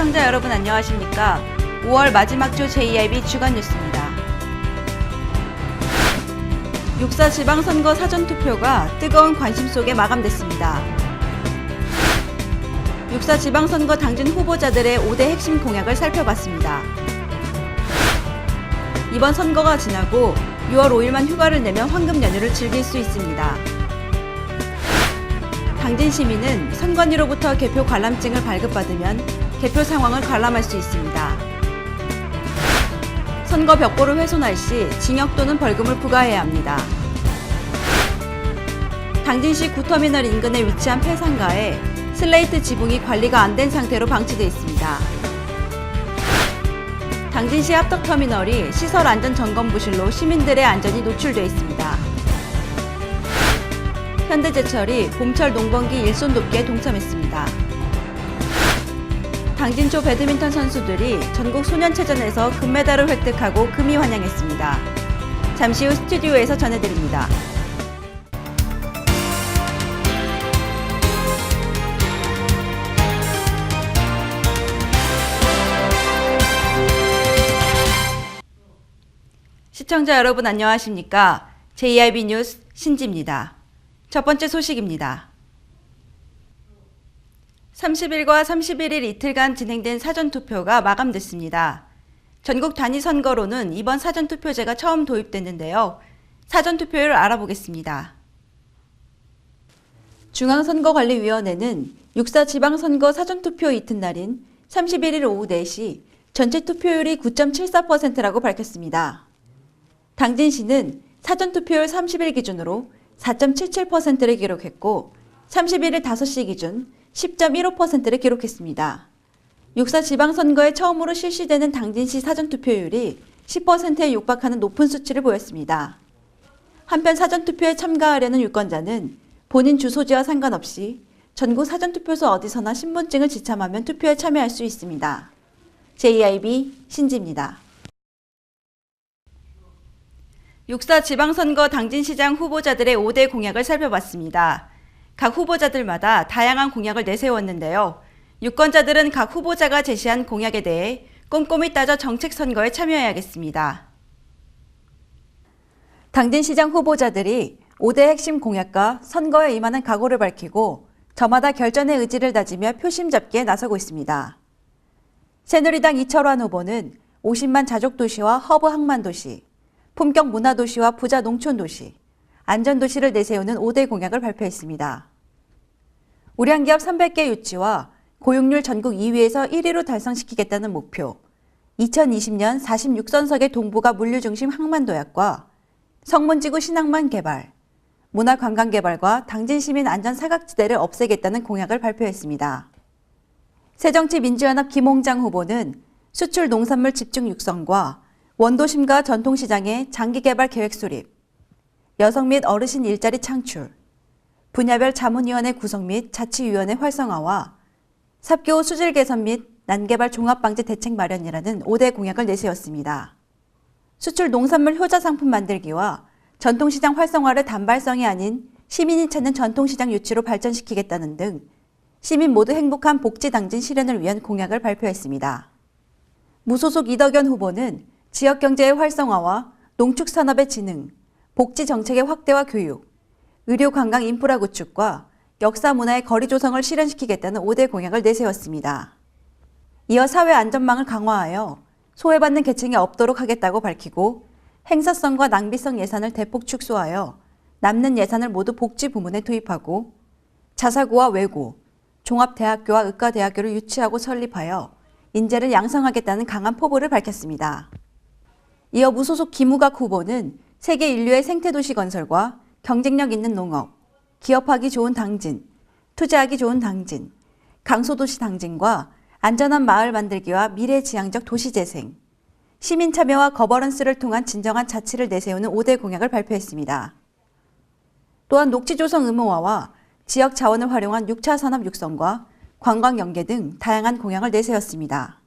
시청자 여러분 안녕하십니까? 5월 마지막 주 JIB 주간 뉴스입니다. 6.4 지방선거 사전투표가 뜨거운 관심 속에 마감됐습니다. 6.4 지방선거 당진 후보자들의 5대 핵심 공약을 살펴봤습니다. 이번 선거가 지나고 6월 5일만 휴가를 내면 황금 연휴를 즐길 수 있습니다. 당진 시민은 선관위로부터 개표 관람증을 발급받으면 개표 상황을 관람할 수 있습니다. 선거 벽보를 훼손할 시 징역 또는 벌금을 부과해야 합니다. 당진시 구터미널 인근에 위치한 폐상가에 슬레이트 지붕이 관리가 안 된 상태로 방치되어 있습니다. 당진시 합덕터미널이 시설 안전 점검 부실로 시민들의 안전이 노출되어 있습니다. 현대제철이 봄철 농번기 일손 돕기에 동참했습니다. 당진초 배드민턴 선수들이 전국 소년체전에서 금메달을 획득하고 금이 환영했습니다. 잠시 후 스튜디오에서 전해드립니다. 시청자 여러분 안녕하십니까? JIB 뉴스 신지입니다. 첫 번째 소식입니다. 30일과 31일 이틀간 진행된 사전투표가 마감됐습니다. 전국 단위 선거로는 이번 사전투표제가 처음 도입됐는데요. 사전투표율을 알아보겠습니다. 중앙선거관리위원회는 6.4 지방선거 사전투표 이튿날인 31일 오후 4시 전체 투표율이 9.74%라고 밝혔습니다. 당진시는 사전투표율 30일 기준으로 4.77%를 기록했고 31일 5시 기준 10.15%를 기록했습니다. 6.4 지방선거에 처음으로 실시되는 당진시 사전투표율이 10%에 육박하는 높은 수치를 보였습니다. 한편 사전투표에 참가하려는 유권자는 본인 주소지와 상관없이 전국 사전투표소 어디서나 신분증을 지참하면 투표에 참여할 수 있습니다. JIB 신지입니다. 6.4 지방선거 당진시장 후보자들의 5대 공약을 살펴봤습니다. 각 후보자들마다 다양한 공약을 내세웠는데요. 유권자들은 각 후보자가 제시한 공약에 대해 꼼꼼히 따져 정책 선거에 참여해야겠습니다. 당진시장 후보자들이 5대 핵심 공약과 선거에 임하는 각오를 밝히고 저마다 결전의 의지를 다지며 표심 잡기에 나서고 있습니다. 새누리당 이철환 후보는 50만 자족도시와 허브 항만도시, 품격 문화도시와 부자 농촌도시, 안전도시를 내세우는 5대 공약을 발표했습니다. 우량기업 300개 유치와 고용률 전국 2위에서 1위로 달성시키겠다는 목표, 2020년 46선석의 동부가 물류중심 항만도약과 성문지구 신항만 개발, 문화관광개발과 당진시민 안전사각지대를 없애겠다는 공약을 발표했습니다. 새정치민주연합 김홍장 후보는 수출 농산물 집중 육성과 원도심과 전통시장의 장기개발 계획 수립, 여성 및 어르신 일자리 창출, 분야별 자문위원회 구성 및 자치위원회 활성화와 삽교 수질 개선 및 난개발 종합방지 대책 마련이라는 5대 공약을 내세웠습니다. 수출 농산물 효자 상품 만들기와 전통시장 활성화를 단발성이 아닌 시민이 찾는 전통시장 유치로 발전시키겠다는 등 시민 모두 행복한 복지당진 실현을 위한 공약을 발표했습니다. 무소속 이덕연 후보는 지역경제의 활성화와 농축산업의 진흥, 복지정책의 확대와 교육, 의료관광 인프라 구축과 역사문화의 거리 조성을 실현시키겠다는 5대 공약을 내세웠습니다. 이어 사회 안전망을 강화하여 소외받는 계층이 없도록 하겠다고 밝히고 행사성과 낭비성 예산을 대폭 축소하여 남는 예산을 모두 복지 부문에 투입하고 자사고와 외고, 종합대학교와 의과대학교를 유치하고 설립하여 인재를 양성하겠다는 강한 포부를 밝혔습니다. 이어 무소속 김우각 후보는 세계 인류의 생태도시 건설과 경쟁력 있는 농업, 기업하기 좋은 당진, 투자하기 좋은 당진, 강소도시 당진과 안전한 마을 만들기와 미래지향적 도시재생, 시민 참여와 거버넌스를 통한 진정한 자치를 내세우는 5대 공약을 발표했습니다. 또한 녹지 조성 의무화와 지역 자원을 활용한 6차 산업 육성과 관광 연계 등 다양한 공약을 내세웠습니다.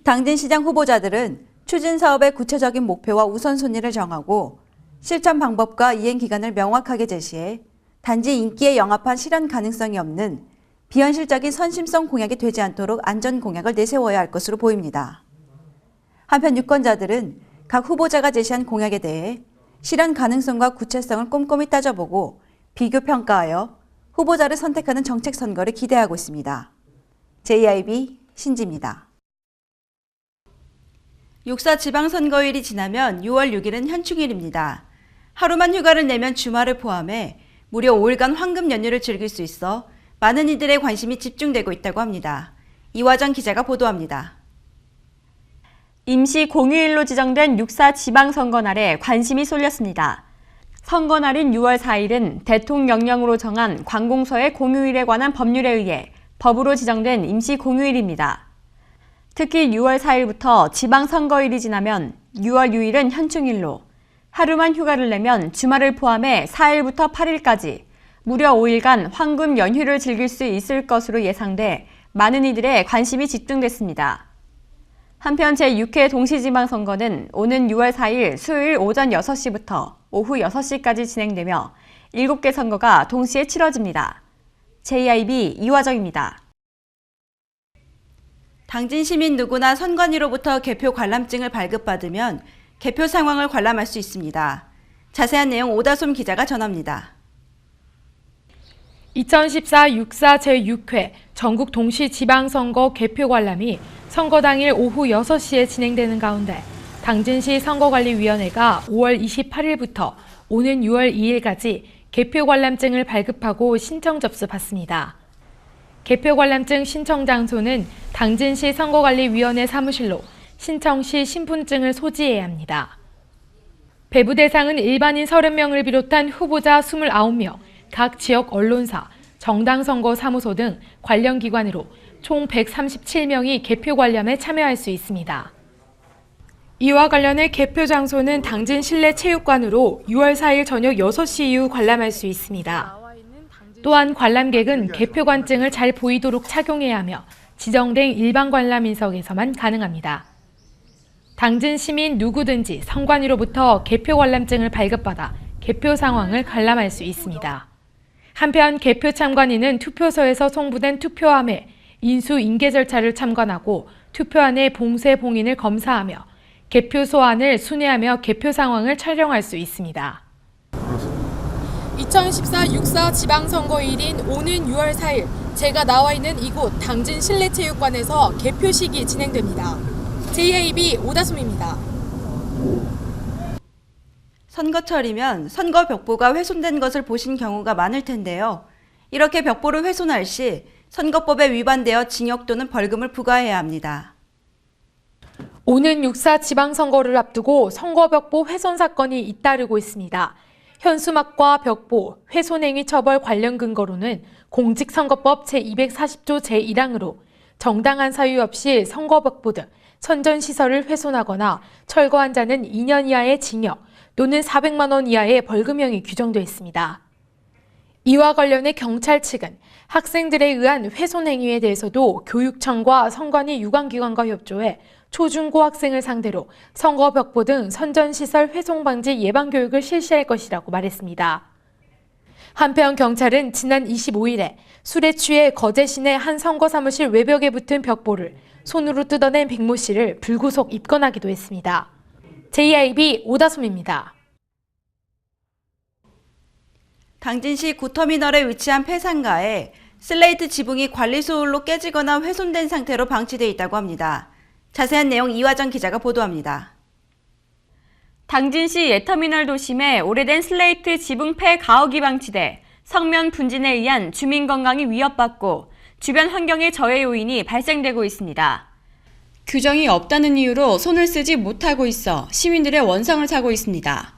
당진시장 후보자들은 추진 사업의 구체적인 목표와 우선순위를 정하고 실천 방법과 이행 기간을 명확하게 제시해 단지 인기에 영합한 실현 가능성이 없는 비현실적인 선심성 공약이 되지 않도록 안전 공약을 내세워야 할 것으로 보입니다. 한편 유권자들은 각 후보자가 제시한 공약에 대해 실현 가능성과 구체성을 꼼꼼히 따져보고 비교 평가하여 후보자를 선택하는 정책 선거를 기대하고 있습니다. JIB 신지입니다. 6.4 지방선거일이 지나면 6월 6일은 현충일입니다. 하루만 휴가를 내면 주말을 포함해 무려 5일간 황금 연휴를 즐길 수 있어 많은 이들의 관심이 집중되고 있다고 합니다. 이화정 기자가 보도합니다. 임시 공휴일로 지정된 6.4 지방선거 날에 관심이 쏠렸습니다. 선거 날인 6월 4일은 대통령령으로 정한 관공서의 공휴일에 관한 법률에 의해 법으로 지정된 임시 공휴일입니다. 특히 6월 4일부터 지방선거일이 지나면 6월 6일은 현충일로 하루만 휴가를 내면 주말을 포함해 4일부터 8일까지 무려 5일간 황금 연휴를 즐길 수 있을 것으로 예상돼 많은 이들의 관심이 집중됐습니다. 한편 제6회 동시지방선거는 오는 6월 4일 수요일 오전 6시부터 오후 6시까지 진행되며 7개 선거가 동시에 치러집니다. JIB 이화정입니다. 당진 시민 누구나 선관위로부터 개표 관람증을 발급받으면 개표 상황을 관람할 수 있습니다. 자세한 내용 오다솜 기자가 전합니다. 2014 6.4 제6회 전국 동시지방선거 개표 관람이 선거 당일 오후 6시에 진행되는 가운데 당진시 선거관리위원회가 5월 28일부터 오는 6월 2일까지 개표 관람증을 발급하고 신청 접수받습니다. 개표 관람증 신청 장소는 당진시 선거관리위원회 사무실로 신청 시 신분증을 소지해야 합니다. 배부 대상은 일반인 30명을 비롯한 후보자 29명, 각 지역 언론사, 정당 선거 사무소 등 관련 기관으로 총 137명이 개표 관람에 참여할 수 있습니다. 이와 관련해 개표 장소는 당진 실내 체육관으로 6월 4일 저녁 6시 이후 관람할 수 있습니다. 또한 관람객은 개표관증을 잘 보이도록 착용해야 하며 지정된 일반 관람 인석에서만 가능합니다. 당진 시민 누구든지 선관위로부터 개표 관람증을 발급받아 개표 상황을 관람할 수 있습니다. 한편 개표 참관인은 투표소에서 송부된 투표함에 인수 인계 절차를 참관하고 투표안의 봉쇄 봉인을 검사하며 개표소 안을 순회하며 개표 상황을 촬영할 수 있습니다. 2014 6.4 지방선거일인 오는 6월 4일 제가 나와 있는 이곳 당진 실내체육관에서 개표식이 진행됩니다. JIB 오다솜입니다. 선거철이면 선거 벽보가 훼손된 것을 보신 경우가 많을 텐데요. 이렇게 벽보를 훼손할 시 선거법에 위반되어 징역 또는 벌금을 부과해야 합니다. 오는 6.4 지방선거를 앞두고 선거벽보 훼손 사건이 잇따르고 있습니다. 현수막과 벽보, 훼손행위 처벌 관련 근거로는 공직선거법 제240조 제1항으로 정당한 사유 없이 선거벽보 등 선전시설을 훼손하거나 철거한 자는 2년 이하의 징역 또는 400만 원 이하의 벌금형이 규정되어 있습니다. 이와 관련해 경찰 측은 학생들에 의한 훼손 행위에 대해서도 교육청과 선관위 유관기관과 협조해 초중고 학생을 상대로 선거벽보 등 선전시설 훼손 방지 예방 교육을 실시할 것이라고 말했습니다. 한편 경찰은 지난 25일에 술에 취해 거제 시내 한 선거 사무실 외벽에 붙은 벽보를 손으로 뜯어낸 백모 씨를 불구속 입건하기도 했습니다. JIB 오다솜입니다. 당진시 구터미널에 위치한 폐상가에 슬레이트 지붕이 관리소홀로 깨지거나 훼손된 상태로 방치되어 있다고 합니다. 자세한 내용 이화정 기자가 보도합니다. 당진시 예터미널 도심에 오래된 슬레이트 지붕 폐 가옥이 방치돼 성면 분진에 의한 주민 건강이 위협받고 주변 환경의 저해 요인이 발생되고 있습니다. 규정이 없다는 이유로 손을 쓰지 못하고 있어 시민들의 원성을 사고 있습니다.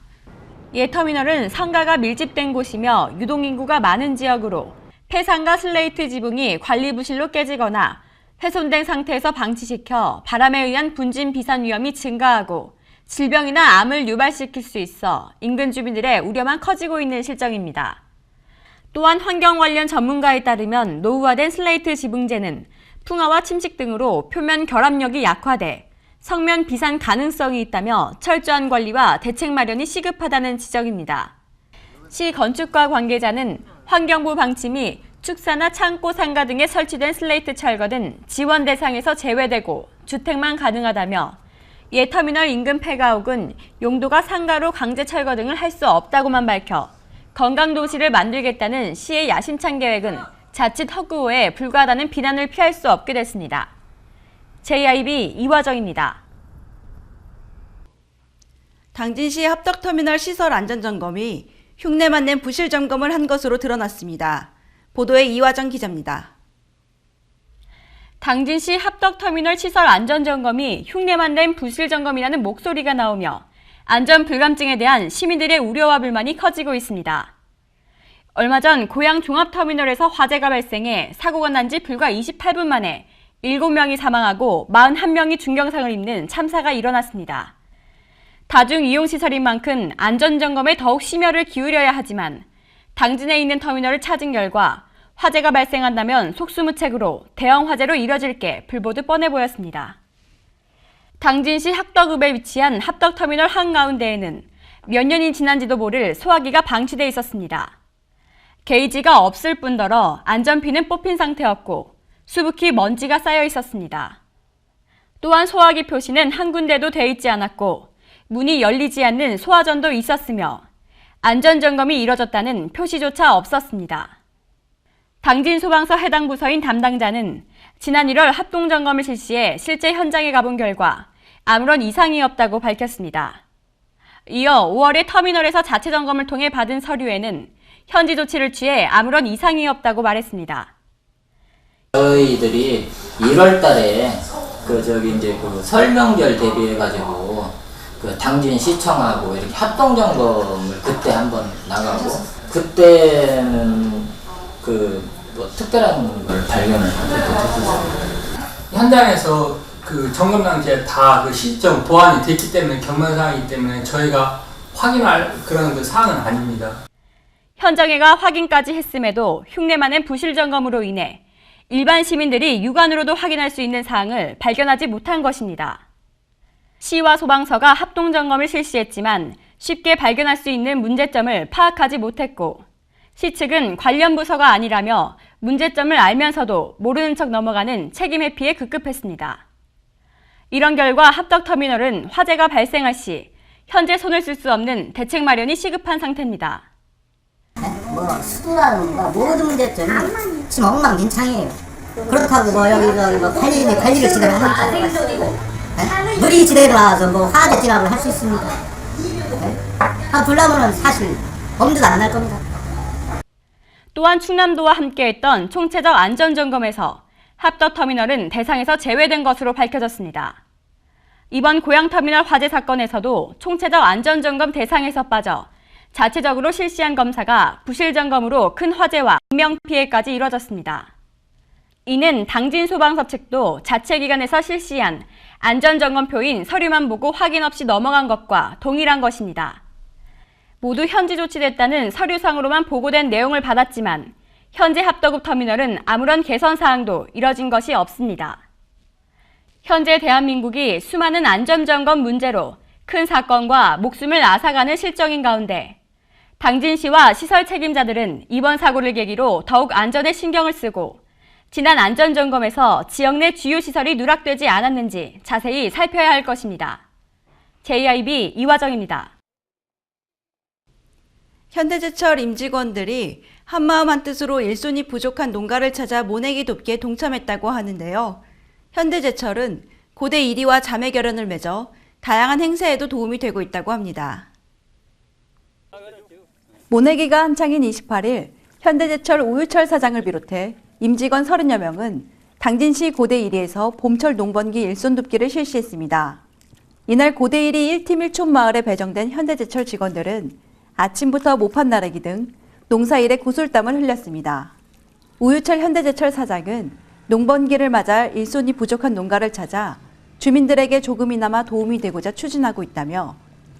예터미널은 상가가 밀집된 곳이며 유동인구가 많은 지역으로 폐상가 슬레이트 지붕이 관리부실로 깨지거나 훼손된 상태에서 방치시켜 바람에 의한 분진 비산 위험이 증가하고 질병이나 암을 유발시킬 수 있어 인근 주민들의 우려만 커지고 있는 실정입니다. 또한 환경 관련 전문가에 따르면 노후화된 슬레이트 지붕재는 풍화와 침식 등으로 표면 결합력이 약화돼 성면 비산 가능성이 있다며 철저한 관리와 대책 마련이 시급하다는 지적입니다. 시 건축과 관계자는 환경부 방침이 축사나 창고, 상가 등에 설치된 슬레이트 철거는 지원 대상에서 제외되고 주택만 가능하다며 옛 터미널 인근 폐가옥은 용도가 상가로 강제 철거 등을 할 수 없다고만 밝혀 건강도시를 만들겠다는 시의 야심찬 계획은 자칫 허구호에 불과하다는 비난을 피할 수 없게 됐습니다. JIB 이화정입니다. 당진시 합덕터미널 시설 안전점검이 흉내만 낸 부실 점검을 한 것으로 드러났습니다. 보도에 이화정 기자입니다. 당진시 합덕터미널 시설 안전점검이 흉내만 낸 부실점검이라는 목소리가 나오며 안전불감증에 대한 시민들의 우려와 불만이 커지고 있습니다. 얼마 전 고양 종합터미널에서 화재가 발생해 사고가 난 지 불과 28분 만에 7명이 사망하고 41명이 중경상을 입는 참사가 일어났습니다. 다중이용시설인 만큼 안전점검에 더욱 심혈을 기울여야 하지만 당진에 있는 터미널을 찾은 결과 화재가 발생한다면 속수무책으로 대형 화재로 이뤄질 게 불보듯 뻔해 보였습니다. 당진시 합덕읍에 위치한 합덕터미널 한가운데에는 몇 년이 지난지도 모를 소화기가 방치돼 있었습니다. 게이지가 없을 뿐더러 안전핀은 뽑힌 상태였고 수북히 먼지가 쌓여 있었습니다. 또한 소화기 표시는 한 군데도 돼 있지 않았고 문이 열리지 않는 소화전도 있었으며 안전점검이 이뤄졌다는 표시조차 없었습니다. 당진소방서 해당 부서인 담당자는 지난 1월 합동점검을 실시해 실제 현장에 가본 결과 아무런 이상이 없다고 밝혔습니다. 이어 5월에 터미널에서 자체 점검을 통해 받은 서류에는 현지 조치를 취해 아무런 이상이 없다고 말했습니다. 저희들이 1월 달에 그 설명절 대비해가지고 그 당진 시청하고 이렇게 합동 점검을 그때 한번 나가고 그때는 뭐 특별한 걸 발견을 하게 됐었어요. 현장에서 그 점검 당시에 다 그 시점 보완이 됐기 때문에 경면사항이기 때문에 저희가 확인할 그런 그 사항은 아닙니다. 현장에 가 확인까지 했음에도 흉내만은 부실 점검으로 인해 일반 시민들이 육안으로도 확인할 수 있는 사항을 발견하지 못한 것입니다. 시와 소방서가 합동 점검을 실시했지만 쉽게 발견할 수 있는 문제점을 파악하지 못했고 시 측은 관련 부서가 아니라며 문제점을 알면서도 모르는 척 넘어가는 책임 회피에 급급했습니다. 이런 결과 합덕터미널은 화재가 발생할 시 현재 손을 쓸 수 없는 대책 마련이 시급한 상태입니다. 수도라든가 모든 문제점이 지금 엉망진창이에요. 그렇다고 여기서 관리를 제대로 하니까 물이 지대로 나와서 화재 진압을 할 수 있습니다. 불나면은 사실 엄두도 안 날 겁니다. 또한 충남도와 함께했던 총체적 안전점검에서 합덕터미널은 대상에서 제외된 것으로 밝혀졌습니다. 이번 고양터미널 화재 사건에서도 총체적 안전점검 대상에서 빠져 자체적으로 실시한 검사가 부실점검으로 큰 화재와 인명피해까지 이뤄졌습니다. 이는 당진소방서 측도 자체기관에서 실시한 안전점검표인 서류만 보고 확인 없이 넘어간 것과 동일한 것입니다. 모두 현지 조치됐다는 서류상으로만 보고된 내용을 받았지만 현재 합덕읍 터미널은 아무런 개선 사항도 이뤄진 것이 없습니다. 현재 대한민국이 수많은 안전점검 문제로 큰 사건과 목숨을 앗아가는 실정인 가운데 당진시와 시설 책임자들은 이번 사고를 계기로 더욱 안전에 신경을 쓰고 지난 안전점검에서 지역 내 주요 시설이 누락되지 않았는지 자세히 살펴야 할 것입니다. JIB 이화정입니다. 현대제철 임직원들이 한마음 한뜻으로 일손이 부족한 농가를 찾아 모내기 돕기에 동참했다고 하는데요. 현대제철은 고대 1위와 자매 결연을 맺어 다양한 행사에도 도움이 되고 있다고 합니다. 모내기가 한창인 28일 현대제철 우유철 사장을 비롯해 임직원 30여 명은 당진시 고대 1위에서 봄철 농번기 일손 돕기를 실시했습니다. 이날 고대 1위 1팀 1촌 마을에 배정된 현대제철 직원들은 아침부터 모판 나르기 등 농사일에 구슬땀을 흘렸습니다. 우유철 현대제철 사장은 농번기를 맞아 일손이 부족한 농가를 찾아 주민들에게 조금이나마 도움이 되고자 추진하고 있다며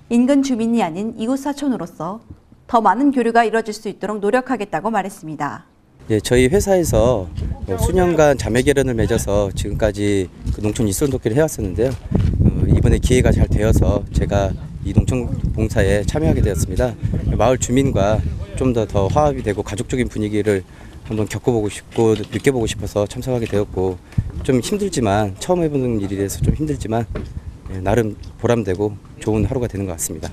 인근 주민이 아닌 이웃 사촌으로서 더 많은 교류가 이뤄질 수 있도록 노력하겠다고 말했습니다. 저희 회사에서 수년간 자매 결연을 맺어서 지금까지 그 농촌 일손 돕기를 해왔었는데요. 이번에 기회가 잘 되어서 제가 이 농촌 봉사에 참여하게 되었습니다. 마을 주민과 좀 더 화합이 되고 가족적인 분위기를 한번 겪어보고 싶고 느껴보고 싶어서 참석하게 되었고 좀 힘들지만 처음 해보는 일이라서 좀 힘들지만 나름 보람되고 좋은 하루가 되는 것 같습니다.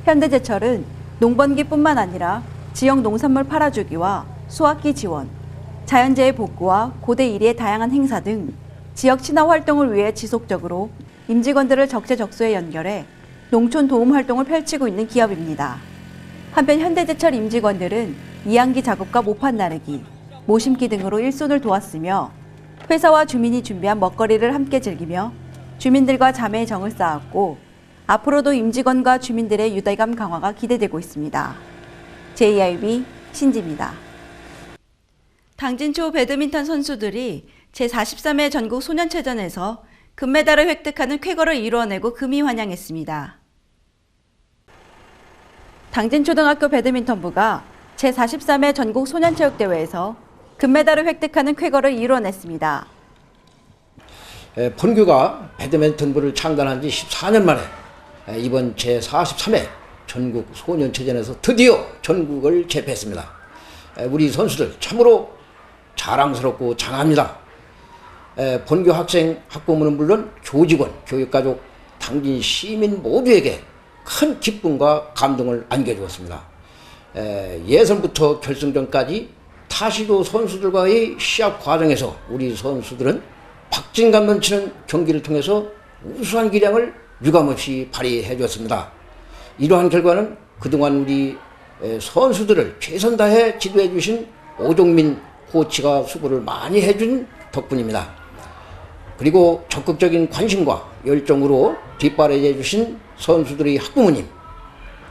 현대제철은 농번기뿐만 아니라 지역 농산물 팔아주기와 수확기 지원, 자연재해 복구와 고대 일의의 다양한 행사 등 지역 친화 활동을 위해 지속적으로 임직원들을 적재적소에 연결해 농촌 도움 활동을 펼치고 있는 기업입니다. 한편 현대제철 임직원들은 이항기 작업과 모판 나르기, 모심기 등으로 일손을 도왔으며 회사와 주민이 준비한 먹거리를 함께 즐기며 주민들과 자매의 정을 쌓았고 앞으로도 임직원과 주민들의 유대감 강화가 기대되고 있습니다. JIB 신지입니다. 당진초 배드민턴 선수들이 제43회 전국 소년체전에서 금메달을 획득하는 쾌거를 이루어내고 금이 환영했습니다. 당진초등학교 배드민턴부가 제43회 전국 소년체육대회에서 금메달을 획득하는 쾌거를 이루어냈습니다. 본교가 배드민턴부를 창단한 지 14년 만에 이번 제43회 전국 소년체전에서 드디어 전국을 제패했습니다. 우리 선수들 참으로 자랑스럽고 장합니다. 본교 학생, 학부모는 물론 교직원, 교육가족, 당진 시민 모두에게 큰 기쁨과 감동을 안겨주었습니다. 예선부터 결승전까지 타시도 선수들과의 시합 과정에서 우리 선수들은 박진감 넘치는 경기를 통해서 우수한 기량을 유감없이 발휘해 주었습니다. 이러한 결과는 그동안 우리 선수들을 최선 다해 지도해 주신 오종민 코치가 수고를 많이 해준 덕분입니다. 그리고 적극적인 관심과 열정으로 뒷바라지해 주신 선수들의 학부모님,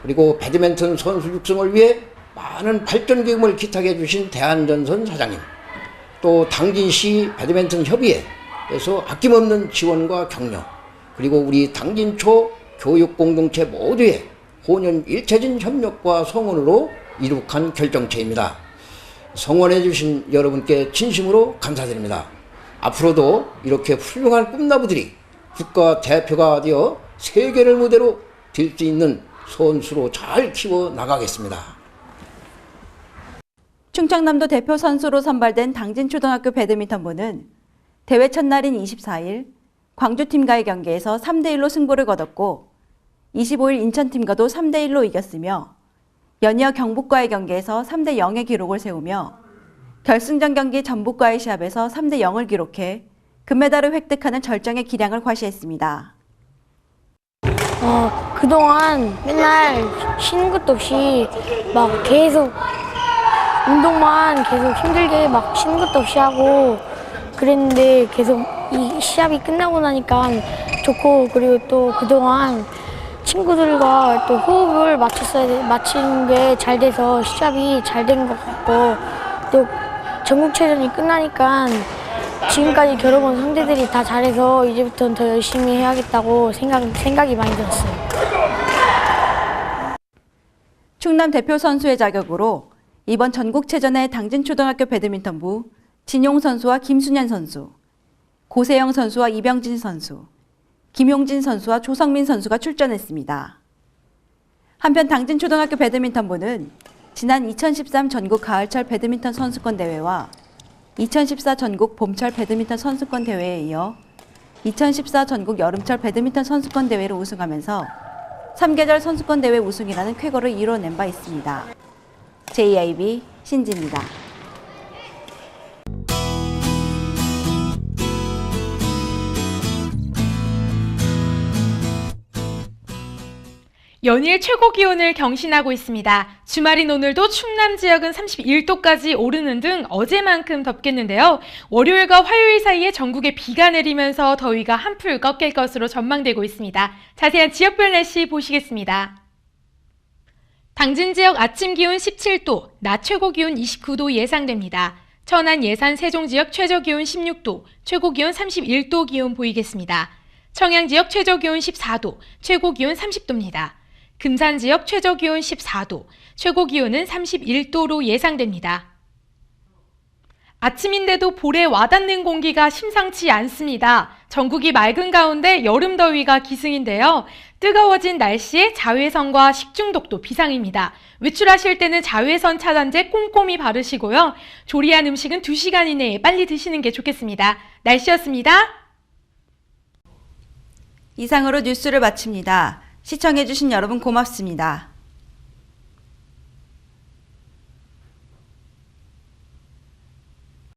그리고 배드민턴 선수 육성을 위해 많은 발전 교육을 기탁해 주신 대한전선 사장님, 또 당진시 배드민턴 협의회에서 아낌없는 지원과 격려, 그리고 우리 당진초 교육공동체 모두의 혼연일체적인 협력과 성원으로 이룩한 결정체입니다. 성원해 주신 여러분께 진심으로 감사드립니다. 앞으로도 이렇게 훌륭한 꿈나무들이 국가대표가 되어 세계를 무대로 들 수 있는 선수로 잘 키워 나가겠습니다. 충청남도 대표 선수로 선발된 당진초등학교 배드민턴부는 대회 첫날인 24일 광주팀과의 경기에서 3대1로 승부를 거뒀고 25일 인천팀과도 3대1로 이겼으며 연이어 경북과의 경기에서 3대0의 기록을 세우며 결승전 경기 전북과의 시합에서 3대0을 기록해 금메달을 획득하는 절정의 기량을 과시했습니다. 그동안 맨날 쉬는 것도 없이 막 계속 운동만 계속 힘들게 막 쉬는 것도 없이 하고 그랬는데 계속 이 시합이 끝나고 나니까 좋고, 그리고 또 그동안 친구들과 또 호흡을 맞추는 게 잘 돼서 시합이 잘 된 것 같고, 또 전국체전이 끝나니까 지금까지 겨뤄본 상대들이 다 잘해서 이제부터는 더 열심히 해야겠다고 생각이 많이 들었어요. 충남 대표 선수의 자격으로 이번 전국체전에 당진초등학교 배드민턴부 진용 선수와 김순현 선수, 고세영 선수와 이병진 선수, 김용진 선수와 조성민 선수가 출전했습니다. 한편 당진초등학교 배드민턴부는 지난 2013 전국 가을철 배드민턴 선수권 대회와 2014 전국 봄철 배드민턴 선수권 대회에 이어 2014 전국 여름철 배드민턴 선수권 대회를 우승하면서 3계절 선수권 대회 우승이라는 쾌거를 이뤄낸 바 있습니다. JIB 신지입니다. 연일 최고 기온을 경신하고 있습니다. 주말인 오늘도 충남 지역은 31도까지 오르는 등 어제만큼 덥겠는데요. 월요일과 화요일 사이에 전국에 비가 내리면서 더위가 한풀 꺾일 것으로 전망되고 있습니다. 자세한 지역별 날씨 보시겠습니다. 당진 지역 아침 기온 17도, 낮 최고 기온 29도 예상됩니다. 천안, 예산, 세종 지역 최저 기온 16도, 최고 기온 31도 기온 보이겠습니다. 청양 지역 최저 기온 14도, 최고 기온 30도입니다. 금산 지역 최저 기온 14도, 최고 기온은 31도로 예상됩니다. 아침인데도 볼에 와닿는 공기가 심상치 않습니다. 전국이 맑은 가운데 여름 더위가 기승인데요. 뜨거워진 날씨에 자외선과 식중독도 비상입니다. 외출하실 때는 자외선 차단제 꼼꼼히 바르시고요. 조리한 음식은 2시간 이내에 빨리 드시는 게 좋겠습니다. 날씨였습니다. 이상으로 뉴스를 마칩니다. 시청해주신 여러분 고맙습니다.